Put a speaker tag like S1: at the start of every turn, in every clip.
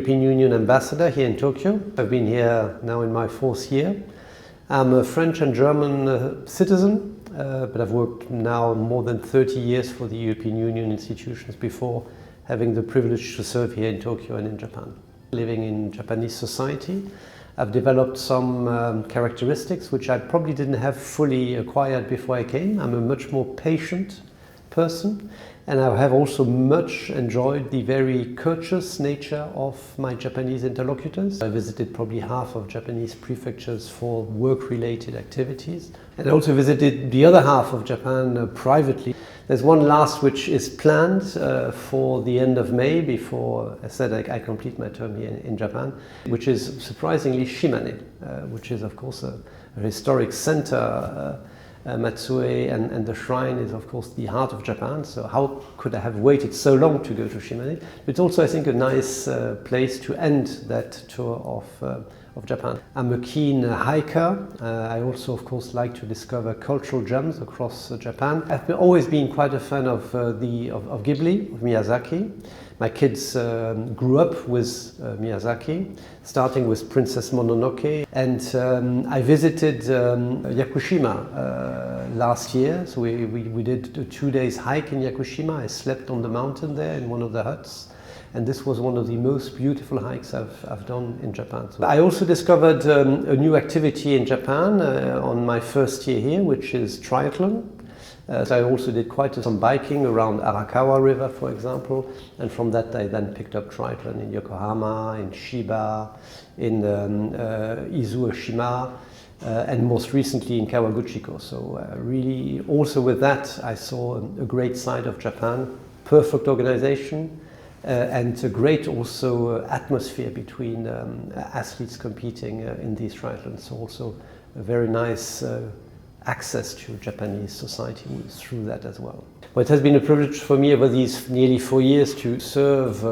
S1: European Union ambassador here in Tokyo. I've been here now in my 4th year. I'm a French and German citizen, but I've worked now more than 30 years for the European Union institutions before having the privilege to serve here in Tokyo and in Japan. Living in Japanese society, I've developed some characteristics which I probably didn't have fully acquired before I came. I'm a much more patient person, and I have also much enjoyed the very courteous nature of my Japanese interlocutors. I visited probably half of Japanese prefectures for work-related activities, and I also visited the other half of Japan privately. There's one last which is planned for the end of May, before I said I complete my term here in Japan, which is surprisingly Shimane, which is of course a historic center. Matsue and the shrine is of course the heart of Japan, so how could I have waited so long to go to Shimane? But it's also, I think, a nice place to end that tour of Japan. I'm a keen hiker. I also of course like to discover cultural gems across Japan. I've always been quite a fan of Ghibli, of Miyazaki. My kids grew up with Miyazaki, starting with Princess Mononoke, and I visited Yakushima last year. So we did a 2 days hike in Yakushima. I slept on the mountain there in one of the huts, and this was one of the most beautiful hikes I've done in Japan. So I also discovered a new activity in Japan on my 1st year here, which is triathlon. So I also did quite some biking around Arakawa River, for example, and from that I then picked up triathlon in Yokohama, in Shiba, in Izuoshima, and most recently in Kawaguchiko. So really, also with that, I saw a great side of Japan, perfect organization, and a great also atmosphere between athletes competing in these triathlons. So also a very nice access to Japanese society through that as well. Well, it has been a privilege for me over these nearly 4 years to serve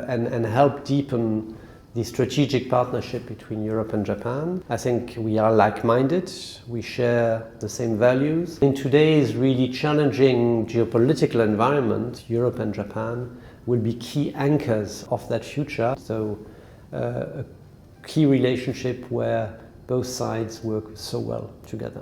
S1: and help deepen the strategic partnership between Europe and Japan. I think we are like-minded, we share the same values. In today's really challenging geopolitical environment, Europe and Japan will be key anchors of that future. So a key relationship where both sides work so well together.